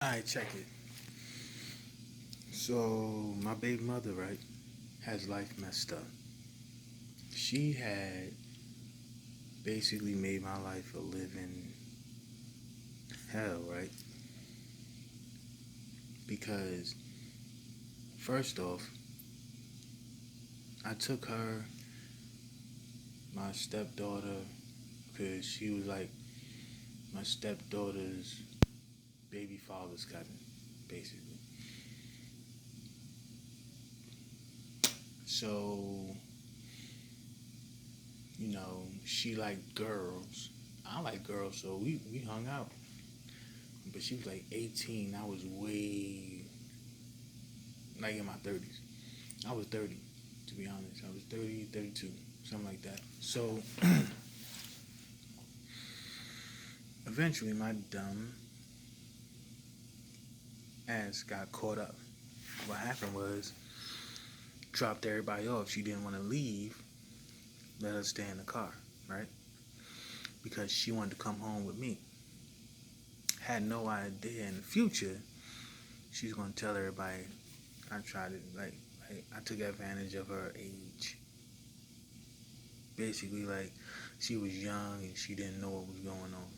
Alright, check it. So my baby mother, right, has life messed up. She had basically made my life a living hell, right? Because first off, I took her, my stepdaughter, because she was like my stepdaughter's baby father's cousin, basically. So, she liked girls. I like girls, so we hung out. But she was like 18. I was way like in my 30s. I was 30, to be honest. I was 30, 32, something like that. So eventually, my dumb ass got caught up. What happened was, dropped everybody off. She didn't want to leave, let us stay in the car, right? Because she wanted to come home with me. Had no idea in the future she's going to tell everybody I tried it. Like I took advantage of her age. Basically, like she was young and she didn't know what was going on.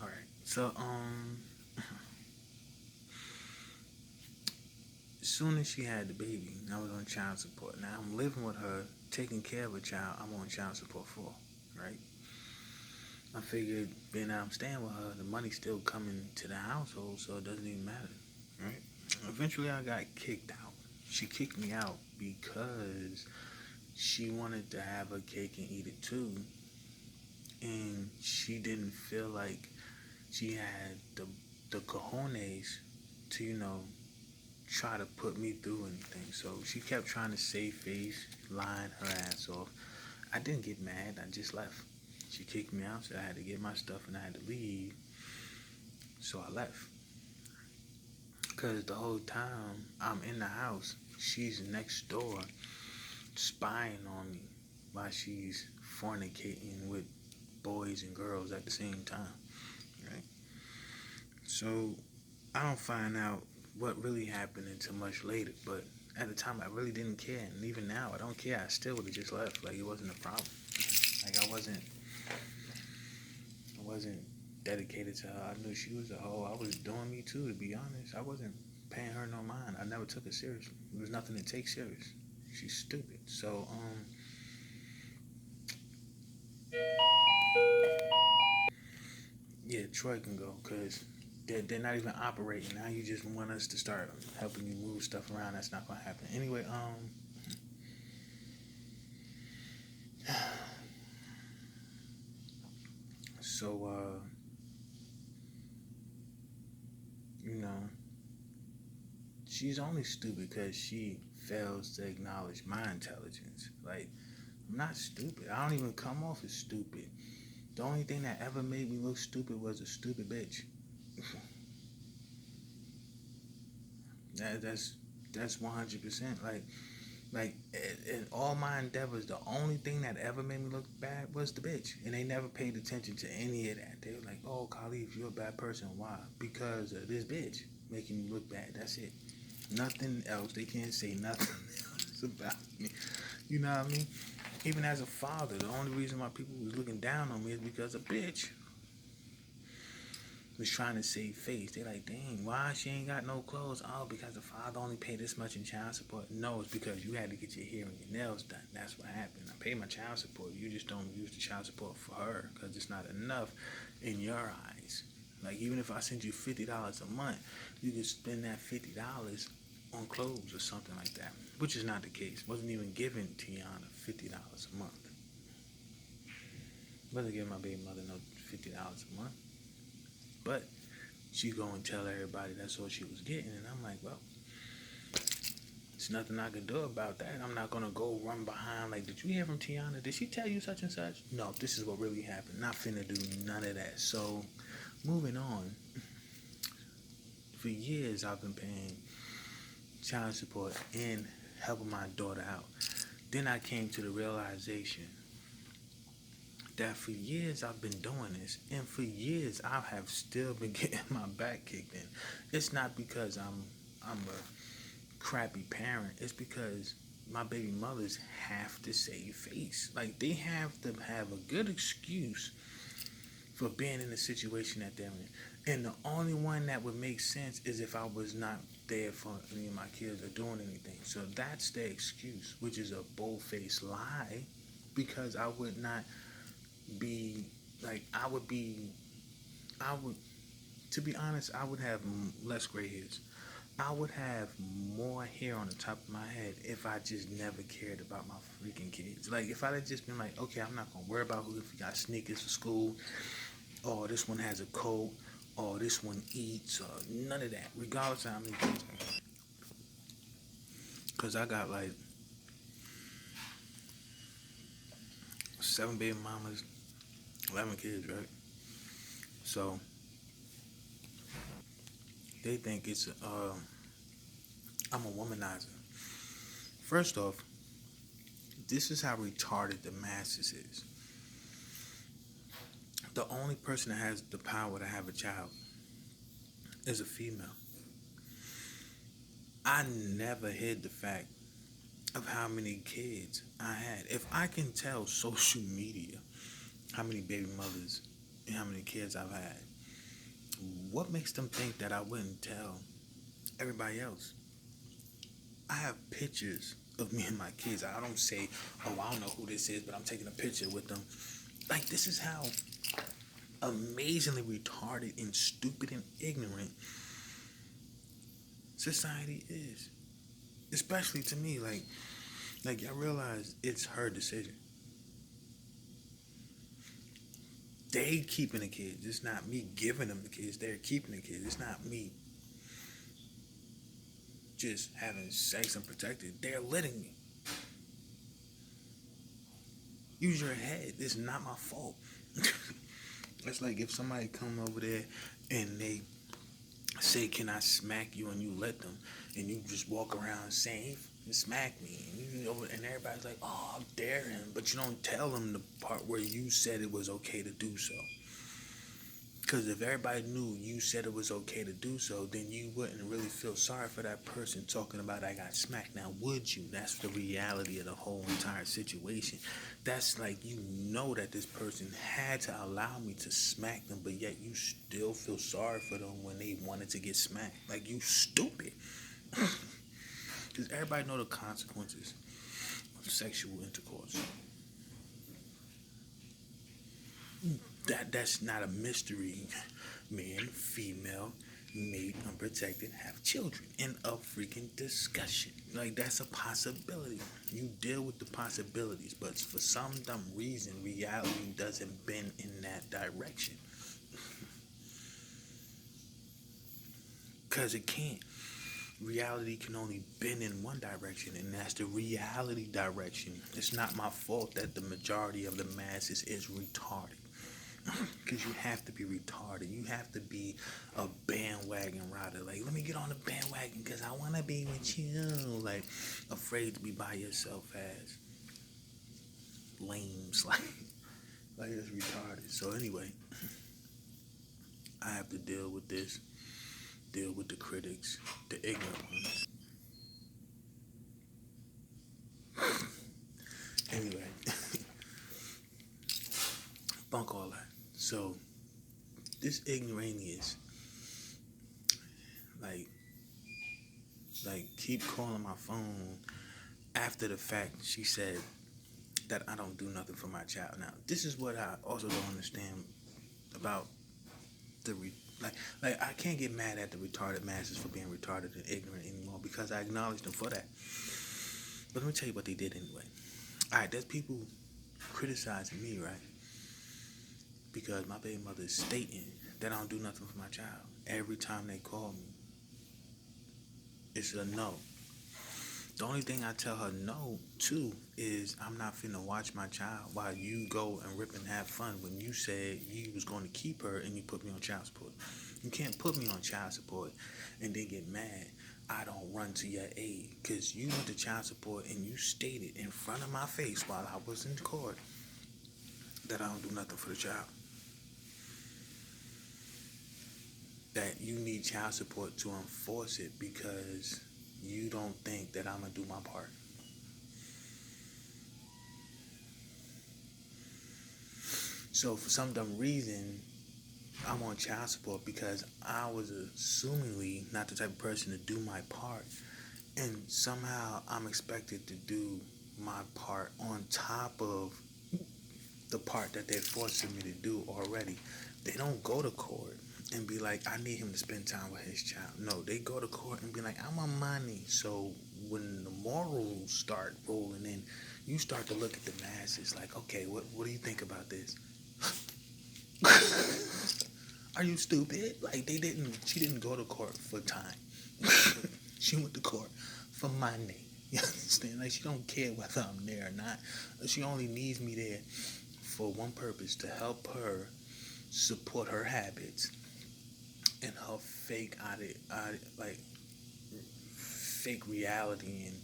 All right. So as soon as she had the baby, I was on child support. Now I'm living with her, taking care of a child I'm on child support for, right? I figured being that I'm staying with her, the money's still coming to the household, so it doesn't even matter, right? Eventually, I got kicked out. She kicked me out because she wanted to have her cake and eat it too, and she didn't feel like she had the cojones to try to put me through anything. So she kept trying to save face, lying her ass off. I didn't get mad. I just left. She kicked me out, so I had to get my stuff and I had to leave. So I left. Because the whole time I'm in the house, she's next door spying on me while she's fornicating with boys and girls at the same time, right? So I don't find out what really happened until much later, but at the time I really didn't care, and even now I don't care. I still would have just left, like it wasn't a problem. Like I wasn't dedicated to her. I knew she was a hoe. I was doing me too, to be honest. I wasn't paying her no mind. I never took her seriously. There was nothing to take serious. She's stupid. So yeah, Troy can go because they're not even operating. Now you just want us to start helping you move stuff around. That's not gonna happen. Anyway, so you know, she's only stupid because she fails to acknowledge my intelligence. Like, I'm not stupid. I don't even come off as stupid. The only thing that ever made me look stupid was a stupid bitch. That's 100%. Like in all my endeavors, the only thing that ever made me look bad was the bitch, and they never paid attention to any of that. They were like, "Oh, Khalif, you're a bad person. Why? Because of this bitch making you look bad. That's it. Nothing else. They can't say nothing else about me. You know what I mean? Even as a father, the only reason why people was looking down on me is because a bitch was trying to save face. They like, dang, why she ain't got no clothes? Oh, because the father only paid this much in child support. No, it's because you had to get your hair and your nails done. That's what happened. I paid my child support. You just don't use the child support for her because it's not enough in your eyes. Like, even if I send you $50 a month, you can spend that $50 on clothes or something like that, which is not the case. Wasn't even giving Tiana $50 a month. Wasn't giving my baby mother no $50 a month. But she go and tell everybody that's all she was getting, and I'm like, well, there's nothing I can do about that. I'm not gonna go run behind like, did you hear from Tiana? Did she tell you such and such? No, this is what really happened. Not finna do none of that. So, moving on. For years, I've been paying child support and helping my daughter out. Then I came to the realization that for years I've been doing this, and for years I have still been getting my back kicked in. It's not because I'm a crappy parent. It's because my baby mothers have to save face. Like they have to have a good excuse for being in the situation that they're in. And the only one that would make sense is if I was not there for me and my kids or doing anything. So that's the excuse, which is a bold-faced lie, because I would not be like I would to be honest, I would have less gray hairs. I would have more hair on the top of my head if I just never cared about my freaking kids. Like if I'd have just been like, okay, I'm not gonna worry about who if you got sneakers for school, or this one has a coat, or this one eats, or none of that, regardless of how many kids I got. Cause I got like 7 baby mamas, 11 kids, right? So they think it's I'm a womanizer. First off, this is how retarded the masses is. The only person that has the power to have a child is a female. I never hid the fact of how many kids I had. If I can tell social media how many baby mothers and how many kids I've had, what makes them think that I wouldn't tell everybody else? I have pictures of me and my kids. I don't say, oh, I don't know who this is, but I'm taking a picture with them. Like, this is how amazingly retarded and stupid and ignorant society is. Especially to me, like I realize it's her decision. They keeping the kids. It's not me giving them the kids. They're keeping the kids. It's not me just having sex unprotected. They're letting me. Use your head. It's not my fault. It's like if somebody come over there and they say, can I smack you, and you let them, and you just walk around saying, smack me, and everybody's like, oh, I dare him, but you don't tell them the part where you said it was okay to do so. Because if everybody knew you said it was okay to do so, then you wouldn't really feel sorry for that person talking about I got smacked. Now, would you? That's the reality of the whole entire situation. That's like, you know that this person had to allow me to smack them, but yet you still feel sorry for them when they wanted to get smacked. Like, you stupid. Because everybody know the consequences of sexual intercourse. That's not a mystery. Man, female, mate, unprotected, have children. End of freaking discussion. Like, that's a possibility. You deal with the possibilities, but for some dumb reason, reality doesn't bend in that direction. Because it can't. Reality can only bend in one direction, and that's the reality direction. It's not my fault that the majority of the masses is retarded. Because you have to be retarded. You have to be a bandwagon rider. Like, let me get on the bandwagon because I want to be with you. Like, afraid to be by yourself as lames. Like it's retarded. So anyway, I have to deal with this. Deal with the critics, the ignorant ones. Anyway, bunk all that. So, this ignoramus, like keep calling my phone after the fact. She said that I don't do nothing for my child. Now, this is what I also don't understand about the like I can't get mad at the retarded masses for being retarded and ignorant anymore, because I acknowledge them for that. But let me tell you what they did anyway. Alright, there's people criticizing me, right? Because my baby mother is stating that I don't do nothing for my child. Every time they call me, it's a no. The only thing I tell her no to is I'm not finna watch my child while you go and rip and have fun when you said you was going to keep her and you put me on child support. You can't put me on child support and then get mad I don't run to your aid, because you went to child support and you stated in front of my face while I was in court that I don't do nothing for the child. That you need child support to enforce it because you don't think that I'm gonna do my part. So for some dumb reason, I'm on child support because I was assumingly not the type of person to do my part, and somehow I'm expected to do my part on top of the part that they're forcing me to do already. They don't go to court and be like, I need him to spend time with his child. No, they go to court and be like, I want money. So when the morals start rolling in, you start to look at the masses like, okay, what do you think about this? Are you stupid? Like she didn't go to court for time. She went to court for money. You understand? Like she don't care whether I'm there or not. She only needs me there for one purpose, to help her support her habits and her fake reality and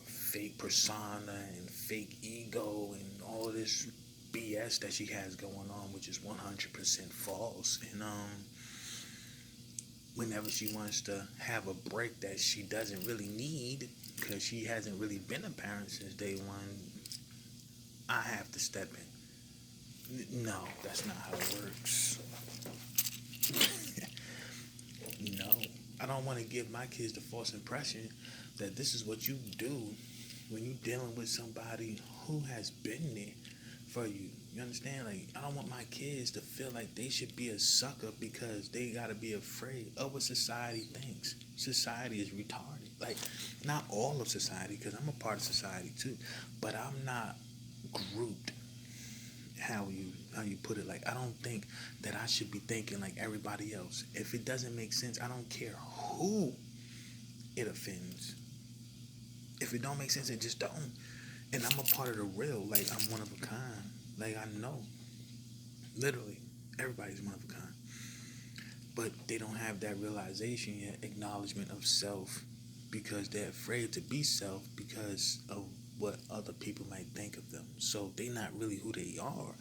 fake persona and fake ego and all of this BS that she has going on, which is 100% false. And whenever she wants to have a break that she doesn't really need because she hasn't really been a parent since day one, I have to step in. No, that's not how it works. No, I don't want to give my kids the false impression that this is what you do when you're dealing with somebody who has been there for you. You understand? Like, I don't want my kids to feel like they should be a sucker because they gotta be afraid of what society thinks. Society is retarded. Like, not all of society, because I'm a part of society too, but I'm not grouped. How you put it? Like, I don't think that I should be thinking like everybody else. If it doesn't make sense, I don't care who it offends. If it don't make sense, it just don't. And I'm a part of the real. Like, I'm one of a kind. Like, I know. Literally, everybody's one of a kind. But they don't have that realization yet, acknowledgement of self, because they're afraid to be self because of what other people might think of them. So they're not really who they are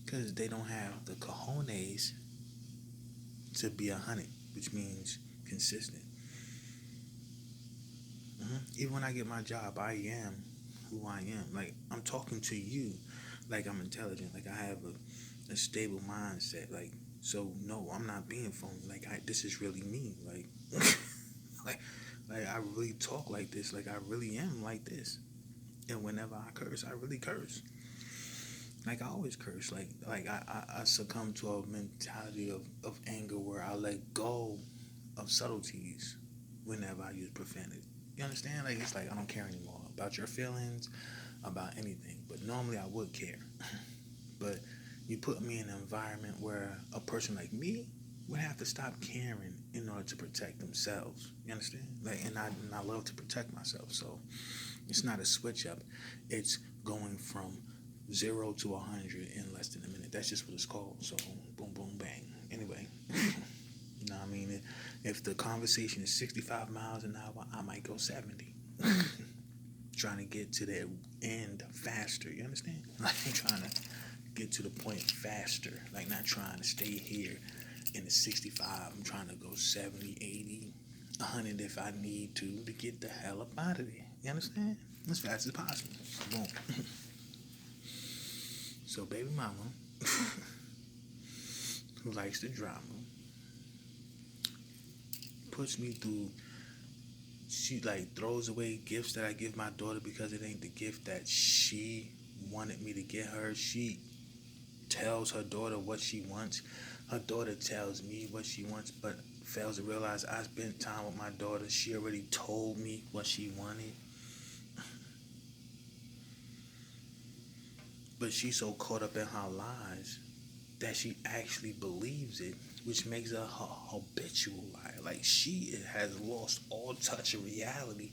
because they don't have the cojones to be 100, which means consistent. Even when I get my job, I am who I am. Like, I'm talking to you like I'm intelligent, like I have a stable mindset. Like, so no, I'm not being phony. Like, this is really me. Like, like, like I really talk like this. Like, I really am like this. And whenever I curse, I really curse. Like, I always curse. Like I succumb to a mentality of anger where I let go of subtleties whenever I use profanity. You understand? Like, it's like I don't care anymore about your feelings, about anything. But normally I would care. But you put me in an environment where a person like me would have to stop caring in order to protect themselves. You understand? Like, and I love to protect myself. So it's not a switch up. It's going from 0 to 100 in less than a minute. That's just what it's called. So boom, boom, bang. Anyway, you know what I mean? If the conversation is 65 miles an hour, I might go 70. Trying to get to the end faster. You understand? Like, I'm trying to get to the point faster. Like, not trying to stay here in the 65. I'm trying to go 70, 80, 100 if I need to get the hell up out of there. You understand? As fast as possible. Boom. So baby mama, who likes the drama, puts me through. She like throws away gifts that I give my daughter because it ain't the gift that she wanted me to get her. She tells her daughter what she wants. Her daughter tells me what she wants, but fails to realize I spent time with my daughter. She already told me what she wanted. But she's so caught up in her lies that she actually believes it, which makes her a habitual liar. Like, she has lost all touch of reality,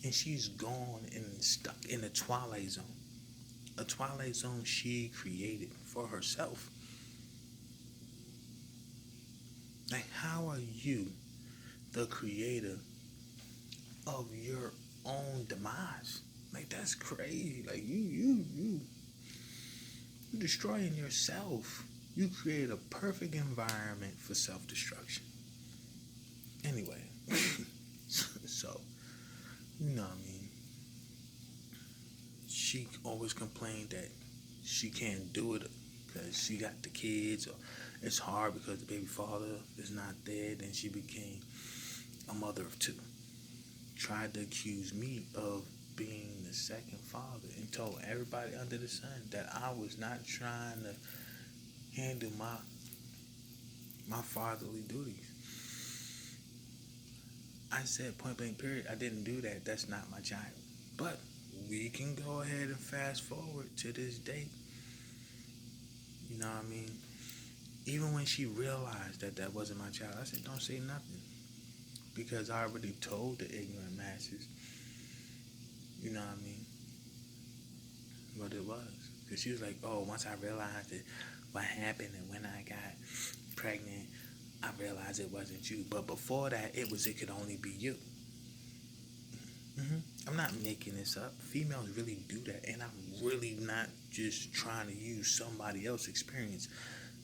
and she's gone and stuck in a twilight zone. A twilight zone she created for herself. Like, how are you the creator of your own demise? Like, that's crazy. Like, you You're destroying yourself. You create a perfect environment for self-destruction. Anyway, so, you know what I mean? She always complained that she can't do it because she got the kids, or it's hard because the baby father is not there. Then she became a mother of two. Tried to accuse me of being the second father and told everybody under the sun that I was not trying to handle my fatherly duties. I said point blank period, I didn't do that. That's not my child. But we can go ahead and fast forward to this date. You know what I mean? Even when she realized that that wasn't my child, I said, don't say nothing. Because I already told the ignorant masses, you know what I mean, what it was. Because she was like, oh, once I realized it, what happened, and when I got pregnant, I realized it wasn't you. But before that, it could only be you. I'm not making this up. Females really do that. And I'm really not just trying to use somebody else's experience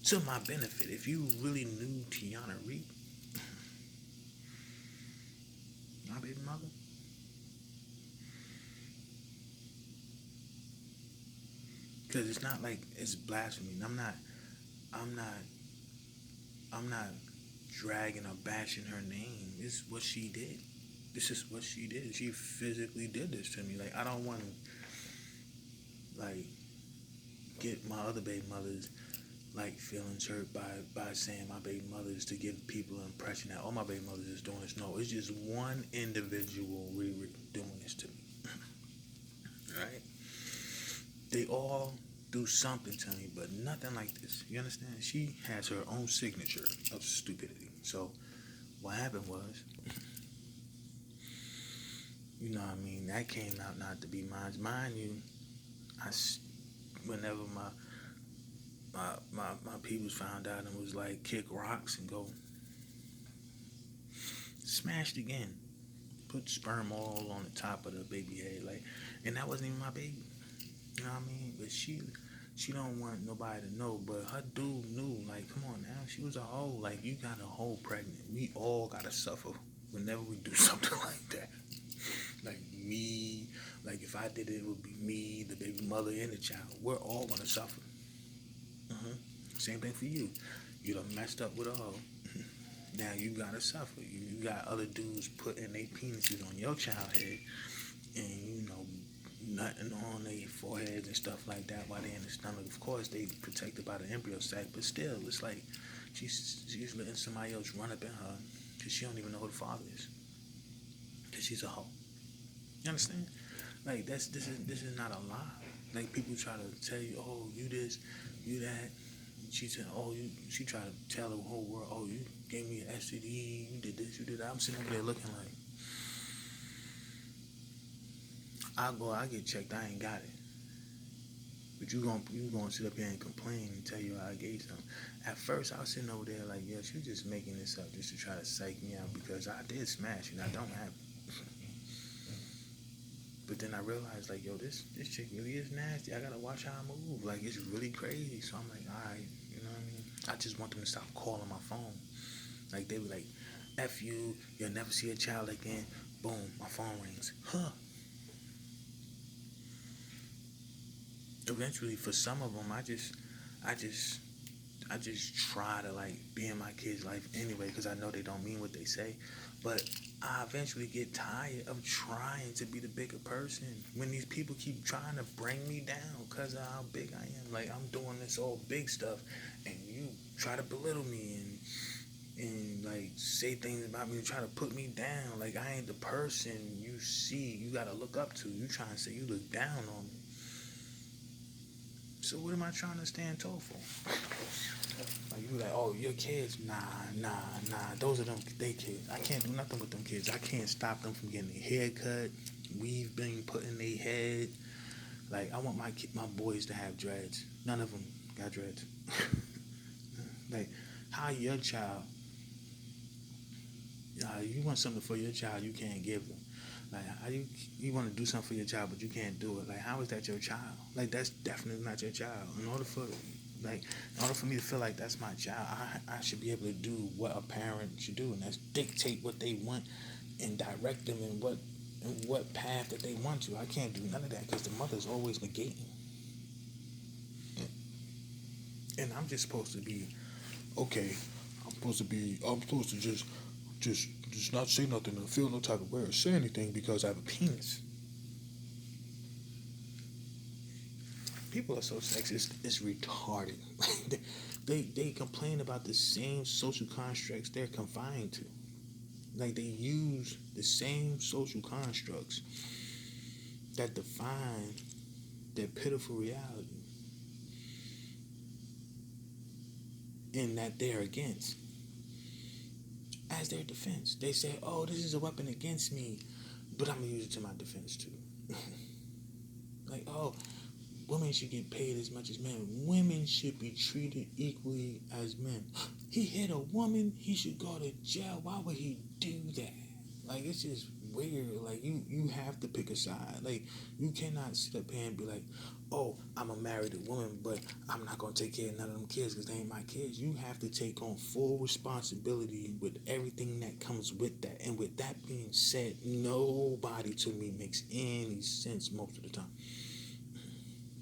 to my benefit. If you really knew Tiana Reed, my baby mother, because it's not like it's blasphemy. I'm not dragging or bashing her name. It's what she did. This is what she did. She physically did this to me. Like, I don't want to, like, get my other baby mothers, like, feelings hurt by saying my baby mothers to give people an impression that, oh, my baby mothers is doing this. No, it's just one individual really doing this to me. Right? They all do something to me, but nothing like this. You understand? She has her own signature of stupidity. So what happened was, you know what I mean, that came out not to be mine. Mind you, whenever my peoples found out and was like, kick rocks and go smashed again. Put sperm all on the top of the baby head, like, and that wasn't even my baby. You know what I mean? But she don't want nobody to know. But her dude knew. Like, come on now, she was a hoe. Like, you got a hoe pregnant. We all gotta suffer whenever we do something like that. Like me, like if I did it, it would be me, the baby mother, and the child. We're all gonna suffer. Same thing for you. You done messed up with a hoe. Now you gotta suffer. You got other dudes putting their penises on your child head, and you know, nutting on their foreheads and stuff like that while they're in the stomach. Of course, they protected by the embryo sac, but still, it's like she's letting somebody else run up in her because she don't even know who the father is, because she's a hoe. You understand? Like, this is not a lie. Like, people try to tell you, oh, you this, you that. She said, oh, she tried to tell the whole world, oh, you gave me an STD, you did this, you did that. I'm sitting over there looking like, I get checked, I ain't got it. But you gonna sit up here and complain and tell you I gave something. At first, I was sitting over there like, yeah, she's just making this up just to try to psych me out because I did smash and I don't have it. But then I realized, like, yo, this chick really is nasty. I gotta watch how I move. Like, it's really crazy. So I'm like, all right, you know what I mean? I just want them to stop calling my phone. Like, they be like, F you, you'll never see a child again. Boom, my phone rings. Huh. Eventually, for some of them, I just try to, like, be in my kids' life anyway because I know they don't mean what they say. But I eventually get tired of trying to be the bigger person when these people keep trying to bring me down because of how big I am. Like, I'm doing this all big stuff, and you try to belittle me and like say things about me and try to put me down. Like, I ain't the person you see, you gotta look up to. You trying to say you look down on me. So what am I trying to stand tall for? Like, you be like, oh, your kids? Nah. Those are them, they kids. I can't do nothing with them kids. I can't stop them from getting their hair cut, weave being put in their head. Like, I want my boys to have dreads. None of them got dreads. Like, how your child, you want something for your child you can't give them. Like, how you want to do something for your child, but you can't do it? Like, how is that your child? Like, that's definitely not your child. In order for me to feel like that's my child, I should be able to do what a parent should do, and that's dictate what they want and direct them in what path that they want to. I can't do none of that because the mother's always negating, and I'm just supposed to be okay. I'm supposed to just not say nothing or feel no type of way or say anything because I have a penis. People are so sexist, it's retarded. they complain about the same social constructs they're confined to. Like, they use the same social constructs that define their pitiful reality and that they're against as their defense. They say, oh, this is a weapon against me, but I'm going to use it to my defense too. Like, oh, women should get paid as much as men. Women should be treated equally as men. He hit a woman, he should go to jail. Why would he do that? Like, it's just weird. Like, you have to pick a side. Like, you cannot sit up here and be like, oh, I'm a married woman, but I'm not going to take care of none of them kids because they ain't my kids. You have to take on full responsibility with everything that comes with that. And with that being said, nobody to me makes any sense most of the time.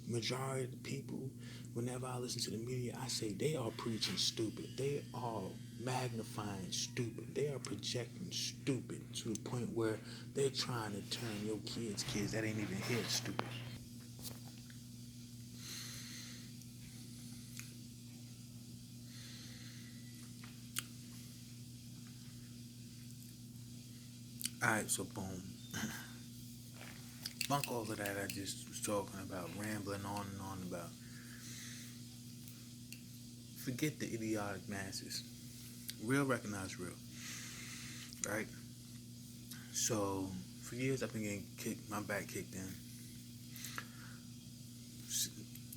Majority of the people, whenever I listen to the media, I say they are preaching stupid. They are magnifying stupid. They are projecting stupid to the point where they're trying to turn your kids that ain't even here stupid. Alright, so boom. Bunk all of that I just was talking about, rambling on and on about. Forget the idiotic masses. Real recognize real. Right? So, for years I've been getting my back kicked in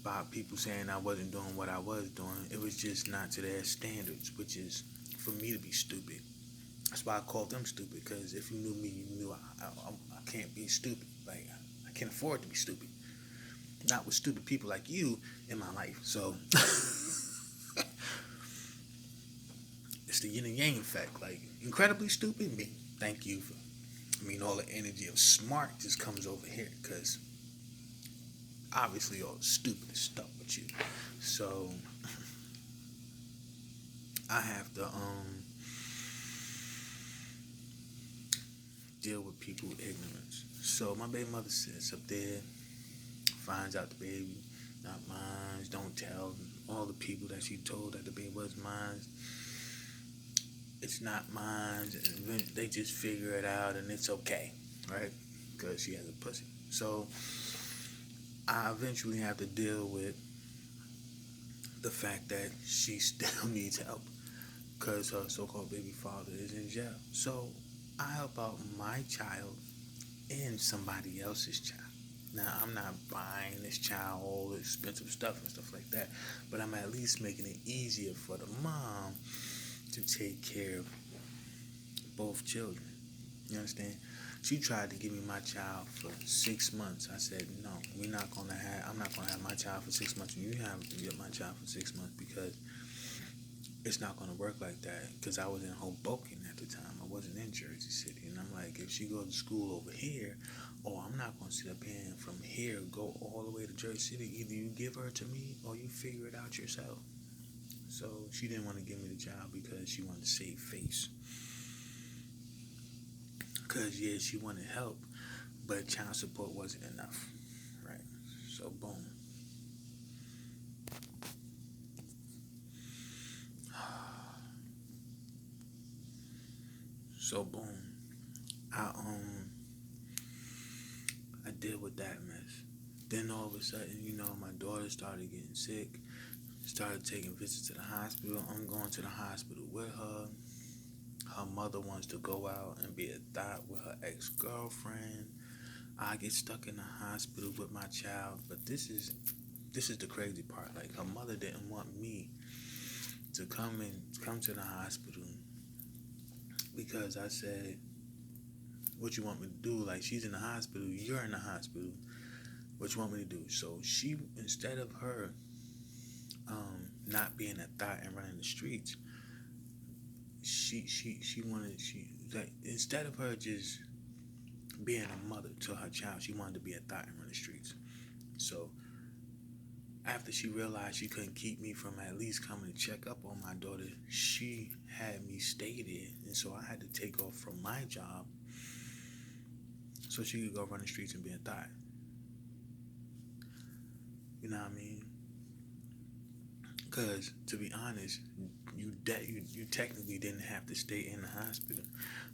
by people saying I wasn't doing what I was doing. It was just not to their standards, which is for me to be stupid. That's why I called them stupid, because if you knew me, you knew I can't be stupid. Like, I can't afford to be stupid. Not with stupid people like you in my life. So, it's the yin and yang effect. Like, incredibly stupid, me. Thank you for, all the energy of smart just comes over here, because obviously all the stupid is stuck with you. So, I have to, deal with people's ignorance. So my baby mother sits up there, finds out the baby not mine, don't tell all the people that she told that the baby was mine. It's not mine. They just figure it out and it's okay, right? Because she has a pussy. So I eventually have to deal with the fact that she still needs help because her so-called baby father is in jail. So I help out my child and somebody else's child. Now, I'm not buying this child all the expensive stuff and stuff like that, but I'm at least making it easier for the mom to take care of both children. You understand? She tried to give me my child for 6 months. I said, no, I'm not gonna have my child for 6 months, and you have to get my child for 6 months, because it's not going to work like that, because I was in Hoboken at the time. I wasn't in Jersey City. And I'm like, if she goes to school over here, I'm not going to sit up here and from here go all the way to Jersey City. Either you give her to me or you figure it out yourself. So she didn't want to give me the child because she wanted to save face. Because, yeah, she wanted help, but child support wasn't enough. Right? So, boom. So boom, I deal with that mess. Then all of a sudden, my daughter started getting sick, started taking visits to the hospital. I'm going to the hospital with her. Her mother wants to go out and be a thought with her ex-girlfriend. I get stuck in the hospital with my child, but this is the crazy part. Like, her mother didn't want me to come to the hospital, because I said, what you want me to do? Like, she's in the hospital, you're in the hospital. What you want me to do? So she, instead of her not being a thought and running the streets, she wanted, like, instead of her just being a mother to her child, she wanted to be a thought and run the streets. So after she realized she couldn't keep me from at least coming to check up on my daughter, she had me stay there, and so I had to take off from my job so she could go run the streets and be a thought. You know what I mean? Because to be honest, you technically didn't have to stay in the hospital,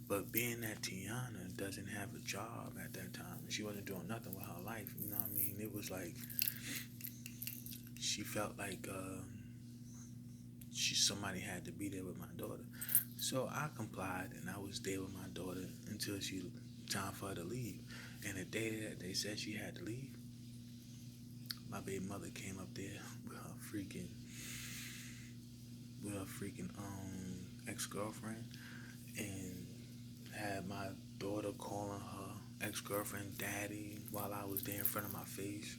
but being that Tiana doesn't have a job at that time, and she wasn't doing nothing with her life. You know what I mean? It was like she felt like somebody had to be there with my daughter. So I complied, and I was there with my daughter until time for her to leave. And the day that they said she had to leave, my baby mother came up there with her freaking ex-girlfriend, and had my daughter calling her ex-girlfriend daddy while I was there in front of my face,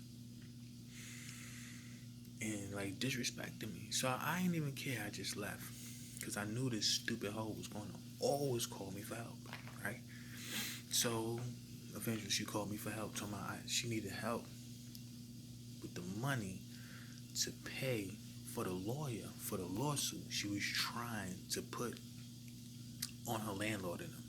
and like disrespecting me. So I didn't even care. I just left because I knew this stupid hoe was going to always call me for help, right? So eventually she called me for help, told me she needed help with the money to pay for the lawyer for the lawsuit she was trying to put on her landlord and them.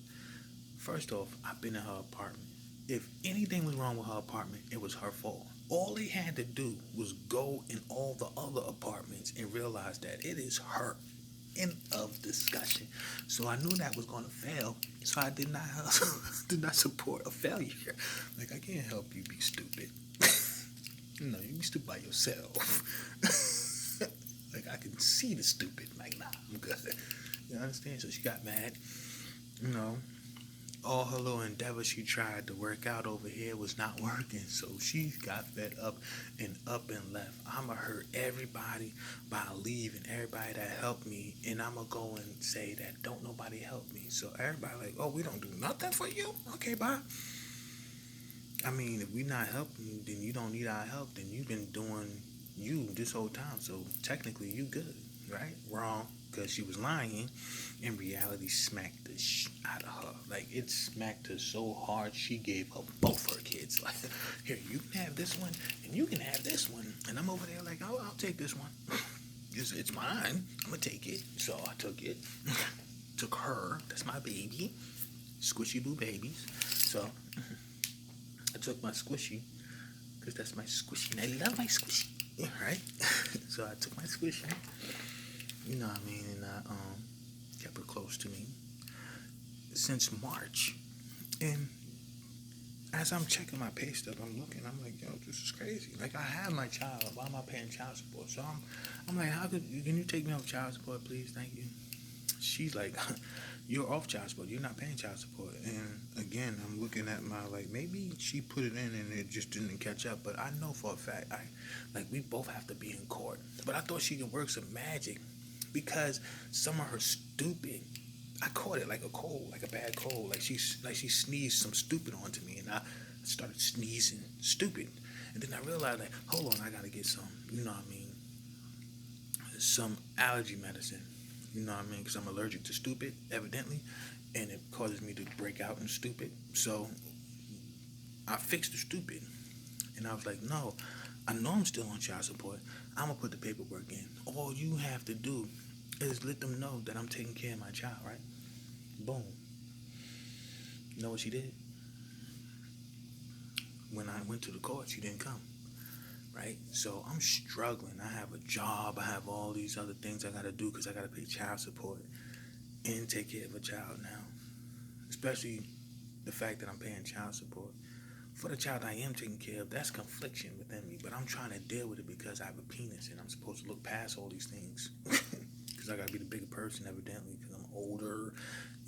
First off, I've been in her apartment. If anything was wrong with her apartment, it was her fault. All they had to do was go in all the other apartments and realize that it is her. End of discussion. So I knew that was going to fail. So I did not support a failure. Like, I can't help you be stupid. No, you be stupid by yourself. Like, I can see the stupid. Like, nah, I'm good. You understand? So she got mad. You know, all her little endeavors she tried to work out over here was not working. So she got fed up and left. I'ma hurt everybody by leaving everybody that helped me, and I'ma go and say that don't nobody help me. So everybody like, oh, we don't do nothing for you? Okay, bye. I mean, if we not helping you, then you don't need our help. Then you've been doing you this whole time. So technically you good, right? Wrong, because she was lying. In reality, smacked the out of her. Like, it smacked her so hard, she gave her both her kids. Like, here, you can have this one, and you can have this one. And I'm over there like, oh, I'll take this one. It's mine. I'm going to take it. So I took it. Took her. That's my baby. Squishy Boo babies. So I took my squishy, because that's my squishy, and I love my squishy. Right? So I took my squishy. You know what I mean? And I kept her close to me since March. And as I'm checking my pay stub, I'm looking, I'm like, yo, this is crazy. Like, I have my child. Why am I paying child support? So I'm like, can you take me off child support, please? Thank you. She's like, you're off child support. You're not paying child support. And again, I'm looking at my, like, maybe she put it in and it just didn't catch up. But I know for a fact, we both have to be in court. But I thought she could work some magic, because some of her stupid, I caught it like a cold, like a bad cold. Like she sneezed some stupid onto me, and I started sneezing stupid. And then I realized, like, hold on, I gotta get some, you know what I mean, some allergy medicine. You know what I mean? Because I'm allergic to stupid, evidently, and it causes me to break out in stupid. So I fixed the stupid, and I was like, no, I know I'm still on child support. I'm gonna put the paperwork in. All you have to do is let them know that I'm taking care of my child, right? Boom. You know what she did? When I went to the court, she didn't come, right? So I'm struggling. I have a job. I have all these other things I gotta do because I gotta pay child support and take care of a child now. Especially the fact that I'm paying child support for the child I am taking care of. That's confliction within me, but I'm trying to deal with it because I have a penis and I'm supposed to look past all these things. Because I gotta be the bigger person, evidently, because I'm older,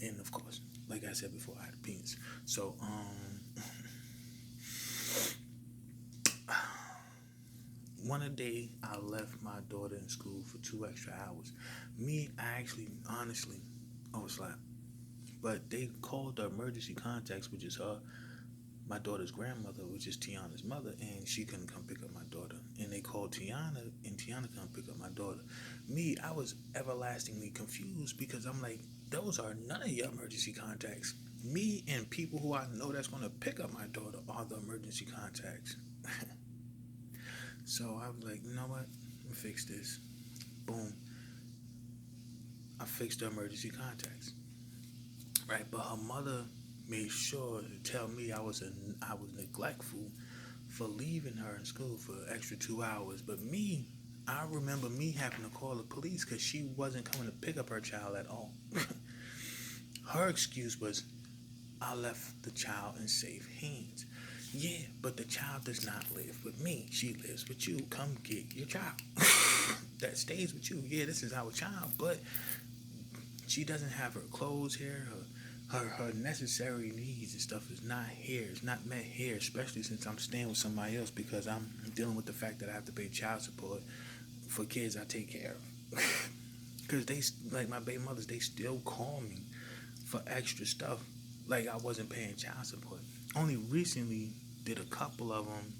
and of course, like I said before, I had a penis. So one day I left my daughter in school for 2 extra hours. I actually, honestly, overslept. But they called the emergency contacts, which is my daughter's grandmother, which is Tiana's mother, and she couldn't come pick up my daughter. And they called Tiana, and Tiana couldn't pick up my daughter. Me, I was everlastingly confused because I'm like, those are none of your emergency contacts. Me and people who I know that's going to pick up my daughter are the emergency contacts. So I was like, you know what? Let me fix this. Boom. I fixed the emergency contacts. Right, but her mother made sure to tell me I was neglectful for leaving her in school for an extra 2 hours. But me, I remember me having to call the police because she wasn't coming to pick up her child at all. Her excuse was, I left the child in safe hands. Yeah, but the child does not live with me. She lives with you. Come get your child. That stays with you. Yeah, this is our child, but she doesn't have her clothes here. Her necessary needs and stuff is not here. It's not met here, especially since I'm staying with somebody else because I'm dealing with the fact that I have to pay child support for kids I take care of. Because they, like my baby mothers, they still call me for extra stuff like I wasn't paying child support. Only recently did a couple of them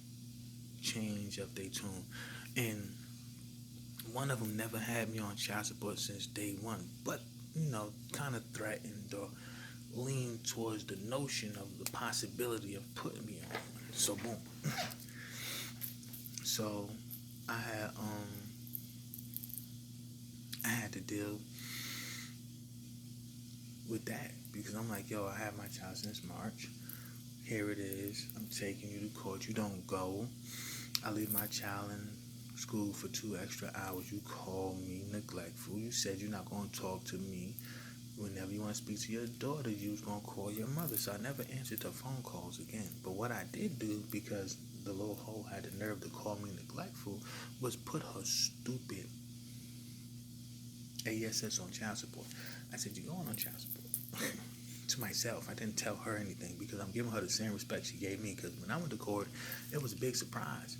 change up their tune. And one of them never had me on child support since day one. But, kind of threatened or leaned towards the notion of the possibility of putting me on. So, boom. So, I had to deal with that because I'm like, yo, I have my child since March. Here it is. I'm taking you to court. You don't go. I leave my child in school for 2 extra hours. You call me neglectful. You said you're not going to talk to me. Whenever you want to speak to your daughter, you was going to call your mother. So I never answered her phone calls again. But what I did do, because the little hoe had the nerve to call me neglectful, was put her stupid ASS on child support. I said, you're going on child support. To myself. I didn't tell her anything because I'm giving her the same respect she gave me, because when I went to court, it was a big surprise.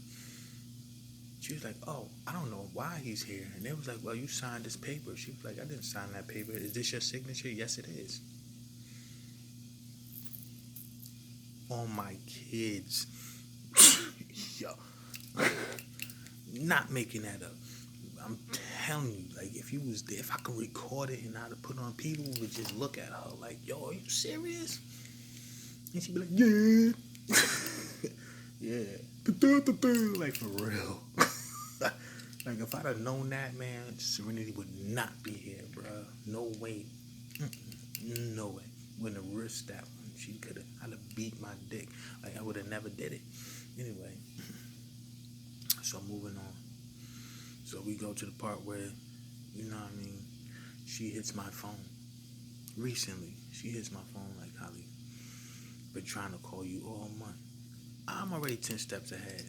She was like, oh, I don't know why he's here. And they was like, well, you signed this paper. She was like, I didn't sign that paper. Is this your signature? Yes, it is. On my kids. Yo. Not making that up. I'm telling you, like, if you was there, if I could record it and I'd have put it on, people would just look at her like, yo, are you serious? And she'd be like, yeah. Yeah. Like, for real. Like, if I'd have known that, man, Serenity would not be here, bro. No way. No way. Wouldn't have risked that one. I'd have beat my dick. Like, I would have never did it. Anyway. So, moving on. So, we go to the part where, she hits my phone. Recently, she hits my phone like, Holly, been trying to call you all month. I'm already 10 steps ahead.